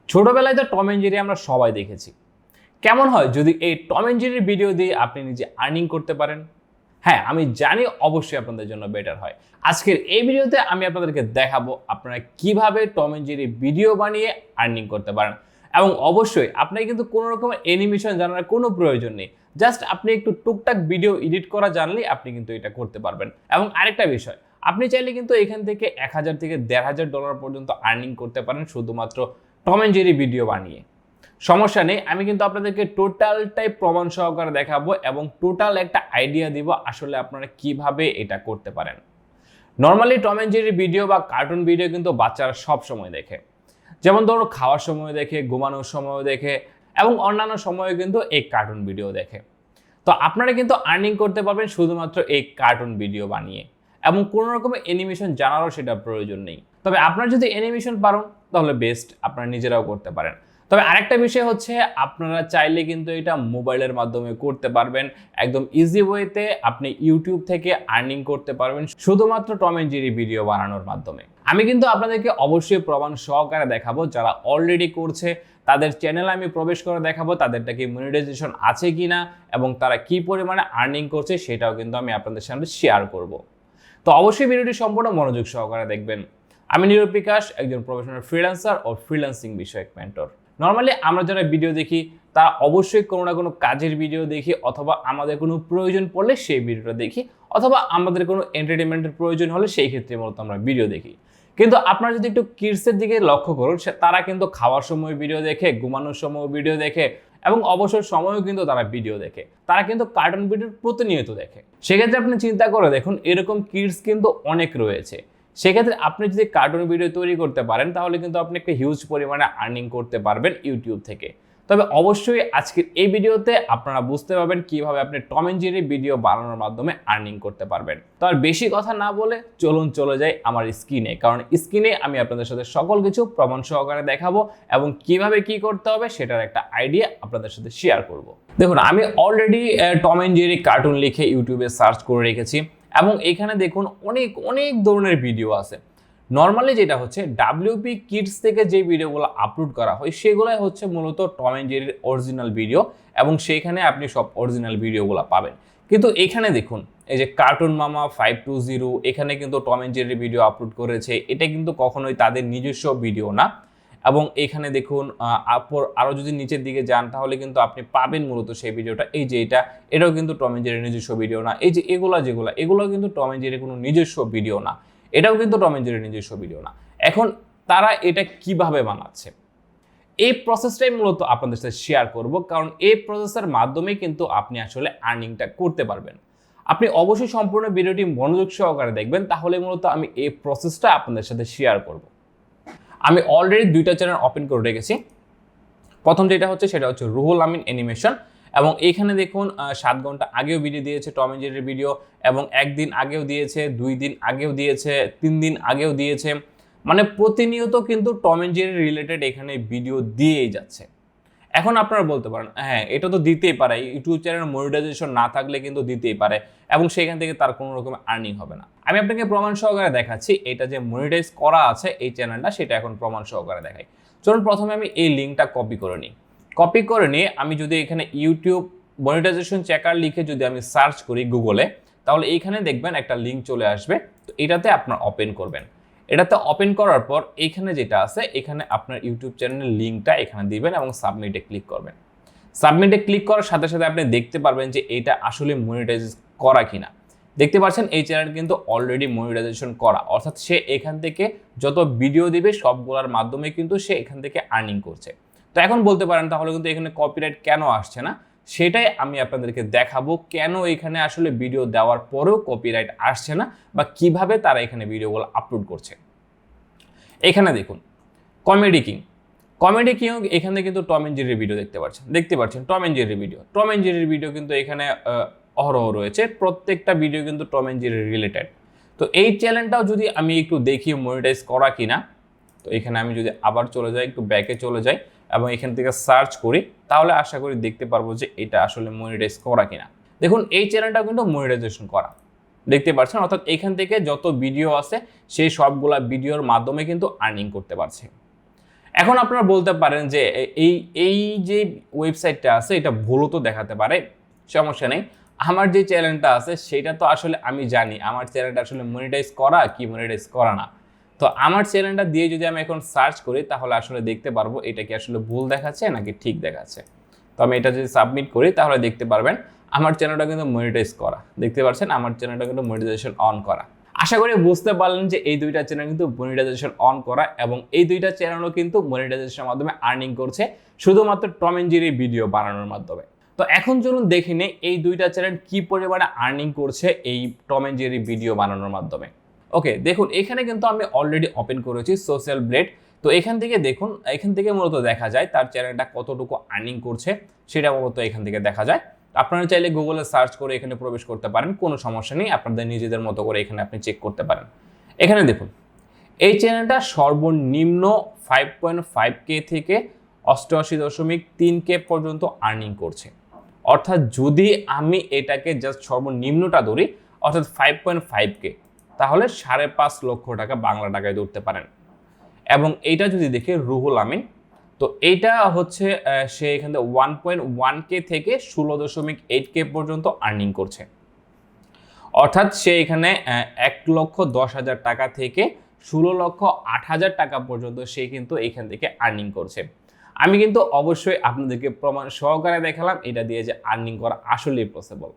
ছোটবেলায় তো Tom and Jerry আমরা সবাই দেখেছি। কেমন হয় যদি এই টম এন্ড জেরির ভিডিও দিয়ে আপনি নিজে আর্নিং করতে পারেন? হ্যাঁ, আমি জানি অবশ্যই আপনাদের জন্য বেটার হয়। আজকের এই ভিডিওতে আমি আপনাদেরকে দেখাবো আপনারা কিভাবে টম এন্ড জেরি ভিডিও বানিয়ে আর্নিং করতে পারেন। এবং অবশ্যই আপনার কিন্তু কোনো রকমের অ্যানিমেশন জানার কোনো প্রয়োজন নেই। জাস্ট আপনি একটু টুকটাক ভিডিও এডিট করা জানলেই আপনি কিন্তু এটা করতে পারবেন। এবং আরেকটা বিষয়, আপনি চাইলে কিন্তু এখান থেকে 1000 থেকে $1500 পর্যন্ত আর্নিং করতে পারেন শুধুমাত্র টম এন্ড জেরি ভিডিও বানিয়ে। সমস্যা নেই, আমি কিন্তু আপনাদেরকে টোটালটাই প্রমাণ সহকারে দেখাবো এবং টোটাল একটা আইডিয়া দিব আসলে আপনারা কিভাবে এটা করতে পারেন। নর্মালি টম এন্ড জেরির ভিডিও বা কার্টুন ভিডিও কিন্তু বাচ্চারা সব সময় দেখে, যেমন ধরো খাওয়ার সময় দেখে, ঘুমানোর সময় দেখে এবং অন্যান্য সময়ে কিন্তু এই কার্টুন ভিডিও দেখে। তো আপনারা কিন্তু আর্নিং করতে পারবেন শুধুমাত্র এই কার্টুন ভিডিও বানিয়ে এবং কোনো রকমের অ্যানিমেশন জানারও সেটা প্রয়োজন নেই। তবে আপনারা যদি অ্যানিমেশন পারেন তাহলে বেস্ট, আপনারা নিজেরাও করতে পারেন। তবে আরেকটা বিষয় হচ্ছে, আপনারা চাইলে কিন্তু এটা মোবাইলের মাধ্যমে করতে পারবেন। একদম ইজি ওয়েতে আপনি ইউটিউব থেকে আর্নিং করতে পারবেন শুধুমাত্র টম এন্ড জেরি ভিডিও বানানোর মাধ্যমে। আমি কিন্তু আপনাদেরকে অবশ্যই প্রমাণ সহকারে দেখাবো, যারা অলরেডি করছে তাদের চ্যানেলে আমি প্রবেশ করে দেখাবো তাদেরটা কি মনিটাইজেশন আছে কিনা এবং তারা কি পরিমাণে আর্নিং করছে সেটাও কিন্তু আমি আপনাদের সামনে শেয়ার করব। তো অবশ্যই ভিডিওটি সম্পূর্ণ মনোযোগ সহকারে দেখবেন। আমি নীরব বিকাশ, একজন প্রফেশনাল ফ্রিল্যান্সার ও ফ্রিল্যান্সিং বিষয়ক মেন্টর। নর্মালি আমরা যারা ভিডিও দেখি তারা অবশ্যই কোনো না কোনো কাজের ভিডিও দেখি, অথবা আমাদের কোনো প্রয়োজন পড়লে সেই ভিডিওটা দেখি, অথবা আমাদের কোনো এন্টারটেনমেন্টের প্রয়োজন হলে সেই ক্ষেত্রে মূলত আমরা ভিডিও দেখি। কিন্তু আপনারা যদি একটু কিডসের দিকে লক্ষ্য করুন, তারা কিন্তু খাওয়ার সময় ভিডিও দেখে, ঘুমানোর সময় ভিডিও দেখে এবং অবসর সময়ও কিন্তু তারা ভিডিও দেখে। তারা কিন্তু কার্টুন ভিডিও প্রতিনিয়ত দেখে। সেক্ষেত্রে আপনি চিন্তা করে দেখুন, এরকম কিডস কিন্তু অনেক রয়েছে। সেক্ষেত্রে আপনি যদি কার্টুন ভিডিও তৈরি করতে পারেন তাহলে কিন্তু আপনি একটা হিউজ পরিমাণে আর্নিং করতে পারবেন ইউটিউব থেকে। তবে অবশ্যই আজকের এই ভিডিওতে আপনারা বুঝতে পারবেন কিভাবে আপনি টম এন্ড জেরি ভিডিও বানানোর মাধ্যমে আর্নিং করতে পারবেন। তো আর বেশি কথা না বলে চলুন চলে যাই আমার স্ক্রিনে, কারণ স্ক্রিনে আমি আপনাদের সাথে সকল কিছু প্রমাণ সহকারে দেখাবো এবং কিভাবে কি করতে হবে সেটার একটা আইডিয়া আপনাদের সাথে শেয়ার করব। দেখুন, আমি already Tom and Jerry cartoon লিখে ইউটিউবে সার্চ করে রেখেছি এবং এখানে দেখুন অনেক অনেক ধরনের ভিডিও আছে। নর্মালি যেটা হচ্ছে ডাব্লিউপি কিডস থেকে যে ভিডিওগুলো আপলোড করা হয় সেগুলোই হচ্ছে মূলত টম এন্ড জেরির অরিজিনাল ভিডিও এবং সেইখানে আপনি সব অরিজিনাল ভিডিওগুলো পাবেন। কিন্তু এখানে দেখুন, এই যে কার্টুন মামা 520 এখানে কিন্তু টম এন্ড জেরির ভিডিও আপলোড করেছে। এটা কিন্তু কখনোই তাদের নিজস্ব ভিডিও না। এবং এখানে দেখুন আরও যদি নিচের দিকে যান তাহলে কিন্তু আপনি পাবেন মূলত সেই ভিডিওটা। এই যে এটাও কিন্তু টম এন্ড জেরির নিজস্ব ভিডিও না। এই যে এগুলো কিন্তু টম এন্ড জেরির কোনো নিজস্ব ভিডিও না। এটাও কিন্তু টম এন্ড জেরির নিজস্ব ভিডিও না। এখন তারা এটা কিভাবে বানাচ্ছে, এই প্রসেসটাই মূলত আপনাদের সাথে শেয়ার করব, কারণ এই প্রসেসের মাধ্যমে কিন্তু আপনি আসলে আর্নিংটা করতে পারবেন। আপনি অবশ্যই সম্পূর্ণ ভিডিওটি মনোযোগ সহকারে দেখবেন, তাহলে মূলত আমি এই প্রসেসটা আপনাদের সাথে শেয়ার করব। আমি অলরেডি দুইটা চ্যানেল ওপেন করে রেখেছি। প্রথম যেটা হচ্ছে সেটা হচ্ছে রুহুল আমিন অ্যানিমেশন, এবং এইখানে দেখুন 7 ঘন্টা আগেও ভিডিও দিয়েছে টম এন্ড জেরির ভিডিও, এবং 1 দিন আগেও দিয়েছে, 2 দিন আগেও দিয়েছে, 3 দিন আগেও দিয়েছে। মানে প্রতিনিয়ত কিন্তু টম এন্ড জেরি রিলেটেড এখানে ভিডিও দিয়েই যাচ্ছে। এখন আপনারা বলতে পারেন, হ্যাঁ এটা তো দিতেই পারে, ইউটিউব চ্যানেল মনিটাইজেশন না থাকলে কিন্তু দিতেই পারে এবং সেখান থেকে তার কোনো রকম আর্নিং হবে না। আমি আপনাকে প্রমাণ সহকারে দেখাচ্ছি এটা যে মনিটাইজ করা আছে এই চ্যানেলটা, সেটা এখন প্রমাণ সহকারে দেখাই। চলুন প্রথমে আমি এই লিঙ্কটা কপি করে নিই। কপি করে নিয়ে আমি যদি এখানে ইউটিউব মনিটাইজেশন চেকার লিখে যদি আমি সার্চ করি গুগলে, তাহলে এইখানে দেখবেন একটা লিঙ্ক চলে আসবে। তো এটাতে আপনার ওপেন করবেন। এটাতে ওপেন করার পর এইখানে যেটা আছে এখানে আপনার ইউটিউব চ্যানেলের লিঙ্কটা এখানে দিবেন এবং সাবমিটে ক্লিক করবেন। সাবমিটে ক্লিক করার সাথে সাথে আপনি দেখতে পারবেন যে এটা আসলে মনিটাইজ করা কিনা। দেখতে পাচ্ছেন এই চ্যানেল কিন্তু অলরেডি মনিটাইজেশন করা, অর্থাৎ সে এখান থেকে যত ভিডিও দিবে সবগুলোর মাধ্যমে কিন্তু সে এখান থেকে আর্নিং করছে। তো এখন বলতে পারেন তাহলে কিন্তু এখানে কপিরাইট কেন আসছে না, সেটাই আমি আপনাদেরকে দেখাবো কেন এখানে আসলে ভিডিও দেওয়ার পরেও কপিরাইট আসছে না বা কিভাবে তারা এখানে ভিডিওগুলো আপলোড করছে। এখানে দেখুন কমেডি কিং এখানে কিন্তু টম এন্ড জেরির ভিডিও দেখতে পাচ্ছেন টম এন্ড জেরির ভিডিও কিন্তু এখানে অহরহ রয়েছে। প্রত্যেকটা ভিডিও কিন্তু টম এন্ড জেরি রিলেটেড। তো এই চ্যানেলটাও যদি আমি একটু দেখি মনিটাইজ করা কিনা, তো এখানে আমি যদি আবার চলে যাই, একটু ব্যাকে চলে যাই এবং এখান থেকে সার্চ করি, তাহলে আশা করি দেখতে পারবো যে এটা আসলে মনিটাইজ করা কিনা। দেখুন এই চ্যানেলটাও কিন্তু মনিটাইজেশন করা, দেখতে পাচ্ছেন, অর্থাৎ এখান থেকে যত ভিডিও আছে সেই সবগুলা ভিডিওর মাধ্যমে কিন্তু আর্নিং করতে পারছে। এখন আপনারা বলতে পারেন যে এই এই যে ওয়েবসাইটটা আছে এটা ভুলও তো দেখাতে পারে, সমস্যা নেই। আমার যে চ্যানেলটা আছে সেটা তো আসলে আমি জানি আমার চ্যানেলটা আসলে মনিটাইজ করা কি মনিটাইজ করা না। তো আমার চ্যানেলটা দিয়ে যদি আমি এখন সার্চ করি তাহলে আসলে দেখতে পারবো এটা কি আসলে ভুল দেখাচ্ছে নাকি ঠিক দেখাচ্ছে। তো আমি এটা যদি সাবমিট করি তাহলে দেখতে পারবেন আমার চ্যানেলটা কিন্তু মনিটাইজ করা, দেখতে পাচ্ছেন আমার চ্যানেলটা কিন্তু মনিটাইজেশন অন করা। আশা করি বুঝতে পারলেন যে এই দুইটা চ্যানেল কিন্তু মনিটাইজেশন অন করা এবং এই দুইটা চ্যানেলও কিন্তু মনিটাইজেশনের মাধ্যমে আর্নিং করছে শুধুমাত্র টম এন্ড জেরি ভিডিও বানানোর মাধ্যমে। তো এখন চলুন দেখে নিই এই দুইটা চ্যানেল কি পরিমাণে আর্নিং করছে এই টম এন্ড জেরি ভিডিও বানানোর মাধ্যমে। ওকে, দেখুন এখানে কিন্তু আমি অলরেডি ওপেন করেছি সোশ্যাল ব্লেড। তো এখান থেকে দেখুন, এখান থেকে মূলত দেখা যায় তার চ্যানেলটা কতটুকু আর্নিং করছে সেটা মূলত এখান থেকে দেখা যায়। আপনারা চাইলে গুগলে সার্চ করে এখানে প্রবেশ করতে পারেন, কোনো সমস্যা নেই, আপনাদের নিজেদের মতো করে এখানে আপনি চেক করতে পারেন। এখানে দেখুন এই চ্যানেলটা সর্বনিম্ন 5.5K থেকে 88.3K পর্যন্ত আর্নিং করছে। অর্থাৎ যদি আমি এটাকে জাস্ট সর্বনিম্নটা ধরি অর্থাৎ 5.5K, তাহলে 5.5 লক্ষ টাকা বাংলা টাকায় ধরতে পারেন। এবং এইটা যদি দেখে রুহুল আমিন, তো এইটা হচ্ছে সে এখানে 1.1K থেকে 16.8K পর্যন্ত আর্নিং করছে। অর্থাৎ সে এখানে 1,10,000 টাকা থেকে 16,08,000 টাকা পর্যন্ত সে কিন্তু এখান থেকে আর্নিং করছে। আমি কিন্তু অবশ্যই আপনাদেরকে প্রমাণ সহকারে দেখালাম এটা দিয়ে যে আর্নিং করা আসলেই পসিবল।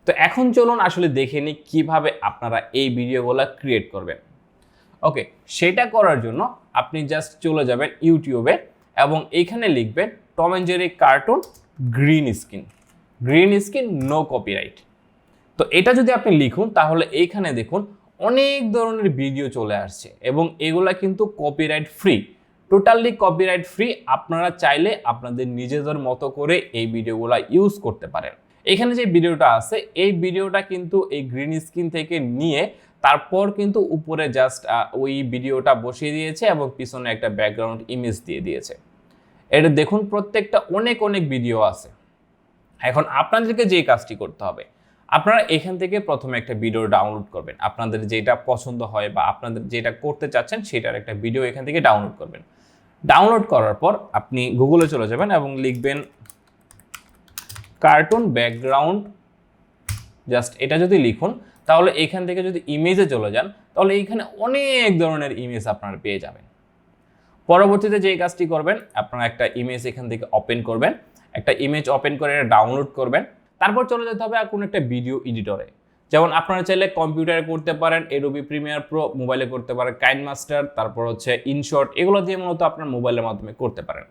তো এখন চলুন আসলে দেখে নিই কীভাবে আপনারা এই ভিডিওগুলো ক্রিয়েট করবেন। ওকে, সেটা করার জন্য আপনি জাস্ট চলে যাবেন ইউটিউবে এবং এইখানে লিখবেন Tom and Jerry cartoon green screen no copyright. তো এটা যদি আপনি লিখুন তাহলে এইখানে দেখুন অনেক ধরনের ভিডিও চলে আসছে এবং এগুলা কিন্তু copyright free, totally copyright free. আপনারা চাইলে আপনাদের নিজেদের মতো করে এই ভিডিওগুলো ইউজ করতে পারেন। এখানে যে ভিডিওটা আছে এই ভিডিওটা কিন্তু এই গ্রিন স্ক্রিন থেকে নিয়ে তারপর কিন্তু উপরে জাস্ট ওই ভিডিওটা বসিয়ে দিয়েছে এবং পিছনে একটা ব্যাকগ্রাউন্ড ইমেজ দিয়ে দিয়েছে। এটা দেখুন প্রত্যেকটা অনেক ভিডিও আছে। এখন আপনাদেরকে যে কাজটি করতে হবে, আপনারা এখান থেকে প্রথমে একটা ভিডিও ডাউনলোড করবেন, আপনাদের যেটা পছন্দ হয় বা আপনাদের যেটা করতে চাচ্ছেন সেটার একটা ভিডিও এখান থেকে ডাউনলোড করবেন। ডাউনলোড করার পর আপনি গুগলে চলে যাবেন এবং লিখবেন কার্টুন ব্যাকগ্রাউন্ড, জাস্ট এটা যদি লিখুন তাহলে এখান থেকে যদি ইমেজে চলে যান তাহলে এইখানে অনেক ধরনের ইমেজ আপনারা পেয়ে যাবেন। পরবর্তীতে যে কাজটি করবেন, আপনারা একটা ইমেজ এখান থেকে ওপেন করবেন, একটা ইমেজ ওপেন করে এটা ডাউনলোড করবেন। তারপর চলে যেতে হবে কোনো একটা ভিডিও এডিটরে। যেমন আপনারা চাইলে কম্পিউটারে করতে পারেন এডোবি প্রিমিয়ার প্রো, মোবাইলে করতে পারেন কাইনমাস্টার, তারপর হচ্ছে ইনশর্ট, এগুলো দিয়ে মূলত আপনার মোবাইলের মাধ্যমে করতে পারেন।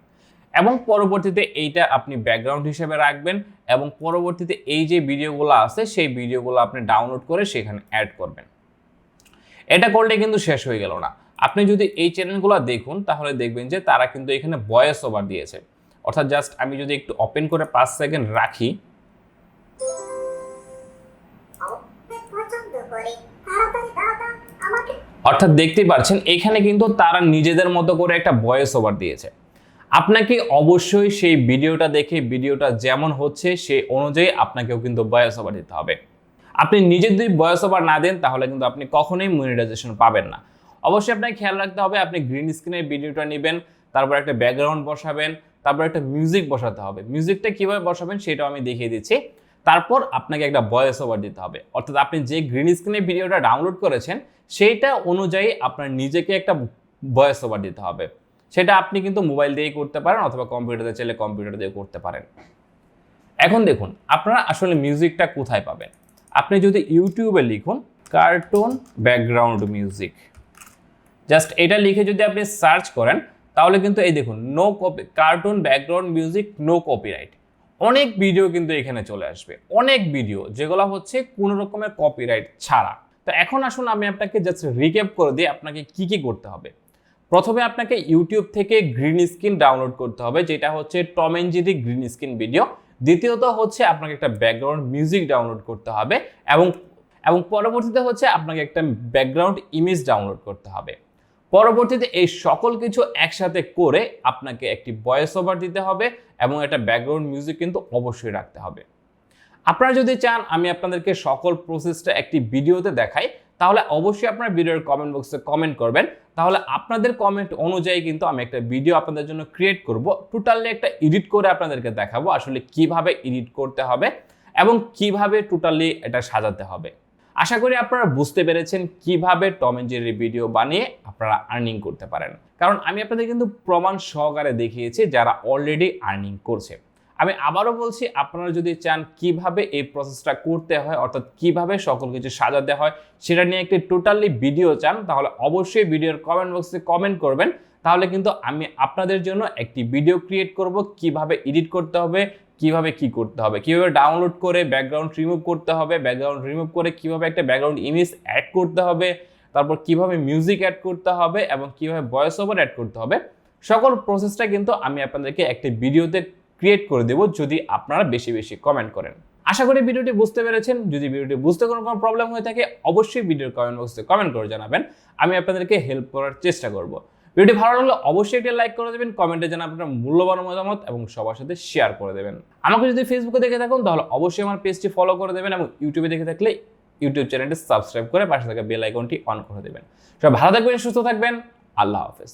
এবং পরবর্তীতে এইটা আপনি ব্যাকগ্রাউন্ড হিসেবে রাখবেন এবং পরবর্তীতে এই যে ভিডিওগুলো আছে সেই ভিডিওগুলো আপনি ডাউনলোড করে সেখানে অ্যাড করবেন। এটা করলে কিন্তু শেষ হয়ে গেল না। আপনি যদি এই চ্যানেলগুলো দেখুন তাহলে দেখবেন যে তারা কিন্তু এখানে ভয়েস ওভার দিয়েছে। অর্থাৎ জাস্ট আমি যদি একটু ওপেন করে 5 সেকেন্ড রাখি, অর্থাৎ দেখতে পাচ্ছেন এখানে কিন্তু তারা নিজেদের মতো করে একটা ভয়েস ওভার দিয়েছে। আপনাকে অবশ্যই সেই ভিডিওটা দেখে ভিডিওটা যেমন হচ্ছে সেই অনুযায়ী আপনাকেও কিন্তু ভয়েস ওভার দিতে হবে। আপনি নিজে যদি ভয়েস ওভার না দেন তাহলে কিন্তু আপনি কখনোই মনিটাইজেশন পাবেন না। অবশ্যই আপনাকে খেয়াল রাখতে হবে আপনি গ্রিন স্ক্রিনের ভিডিওটা নেবেন, তারপর একটা ব্যাকগ্রাউন্ড বসাবেন, তারপর একটা মিউজিক বসাতে হবে। মিউজিকটা কিভাবে বসাবেন সেটাও আমি দেখিয়ে দিচ্ছি। তারপর আপনাকে একটা ভয়েস ওভার দিতে হবে। অর্থাৎ আপনি যে গ্রিন স্ক্রিনের ভিডিওটা ডাউনলোড করেছেন সেইটা অনুযায়ী আপনার নিজেকে একটা ভয়েস ওভার দিতে হবে। সেটা আপনি কিন্তু মোবাইল দিয়েই করতে পারেন অথবা কম্পিউটারে চাইলে কম্পিউটার দিয়ে করতে পারেন। এখন দেখুন আপনারা আসলে মিউজিকটা কোথায় পাবেন। আপনি যদি ইউটিউবে লিখুন কার্টুন ব্যাকগ্রাউন্ড মিউজিক, জাস্ট এটা লিখে যদি আপনি সার্চ করেন তাহলে কিন্তু এই দেখুন no copy, cartoon background music no copyright, অনেক ভিডিও কিন্তু এখানে চলে আসবে, অনেক ভিডিও যেগুলো হচ্ছে কোনো রকমের কপিরাইট ছাড়া। তো এখন আসুন আমি আপনাকে জাস্ট রিক্যাপ করে দিই আপনাকে কি করতে হবে। প্রথমে আপনাকে ইউটিউব থেকে গ্রিন স্ক্রিন ডাউনলোড করতে হবে, যেটা হচ্ছে Tom and Jerry green screen video. দ্বিতীয়ত হচ্ছে আপনাকে একটা ব্যাকগ্রাউন্ড মিউজিক ডাউনলোড করতে হবে এবং পরবর্তীতে হচ্ছে আপনাকে একটা ব্যাকগ্রাউন্ড ইমেজ ডাউনলোড করতে হবে। পরবর্তীতে এই সকল কিছু একসাথে করে আপনাকে একটি ভয়েস ওভার দিতে হবে এবং একটা ব্যাকগ্রাউন্ড মিউজিক কিন্তু অবশ্যই রাখতে হবে। আপনারা যদি চান আমি আপনাদেরকে সকল প্রসেসটা একটি ভিডিওতে দেখাই তাহলে অবশ্যই আপনারা ভিডিওর কমেন্ট বক্সে কমেন্ট করবেন। তাহলে আপনাদের কমেন্ট অনুযায়ী কিন্তু আমি একটা ভিডিও আপনাদের জন্য ক্রিয়েট করব, টোটালি একটা এডিট করে আপনাদেরকে দেখাবো আসলে কিভাবে এডিট করতে হবে এবং কিভাবে টোটালি এটা সাজাতে হবে। আশা করি আপনারা বুঝতে পেরেছেন কিভাবে টম এন্ড জেরির ভিডিও বানিয়ে আপনারা আর্নিং করতে পারেন, কারণ আমি আপনাদের কিন্তু প্রমাণ সহকারে দেখিয়েছি যারা অলরেডি আর্নিং করছে। আমি আবারও বলছি, আপনারা যদি চান কিভাবে এই প্রসেসটা করতে হয়, অর্থাৎ কিভাবে সকল কিছু সাজাতে হয় সেটা নিয়ে একটি টোটালি ভিডিও চান, তাহলে অবশ্যই ভিডিওর কমেন্ট বক্সে কমেন্ট করবেন। তাহলে কিন্তু আমি আপনাদের জন্য একটি ভিডিও ক্রিয়েট করব, কিভাবে এডিট করতে হবে, কিভাবে কি করতে হবে, কিভাবে ডাউনলোড করে ব্যাকগ্রাউন্ড রিমুভ করতে হবে, ব্যাকগ্রাউন্ড রিমুভ করে কিভাবে একটা ব্যাকগ্রাউন্ড ইমেজ অ্যাড করতে হবে, তারপর কিভাবে মিউজিক অ্যাড করতে হবে এবং কিভাবে ভয়েস ওভার অ্যাড করতে হবে, সকল প্রসেসটা কিন্তু আমি আপনাদেরকে একটি ভিডিওতে ক্রিয়েট করে দেব যদি আপনারা বেশি বেশি কমেন্ট করেন। আশা করি ভিডিওটি বুঝতে পেরেছেন। যদি ভিডিওটি বুঝতে কোনো প্রবলেম হয়ে থাকে অবশ্যই ভিডিওর কমেন্ট বক্সে কমেন্ট করে জানাবেন, আমি আপনাদেরকে হেল্প করার চেষ্টা করব। ভিডিওটি ভালো লাগলে অবশ্যই একটা লাইক করে দেবেন, কমেন্টে জানান আপনার মূল্যবান মতামত এবং সবার সাথে শেয়ার করে দেবেন। আমাকে যদি ফেসবুকে দেখে থাকুন তাহলে অবশ্যই আমার পেজটি ফলো করে দেবেন এবং ইউটিউবে দেখে থাকলে ইউটিউব চ্যানেলটি সাবস্ক্রাইব করে পাশে থাকা বেল আইকনটি অন করে দেবেন। সবাই ভালো থাকবেন, সুস্থ থাকবেন, আল্লাহ হাফেজ।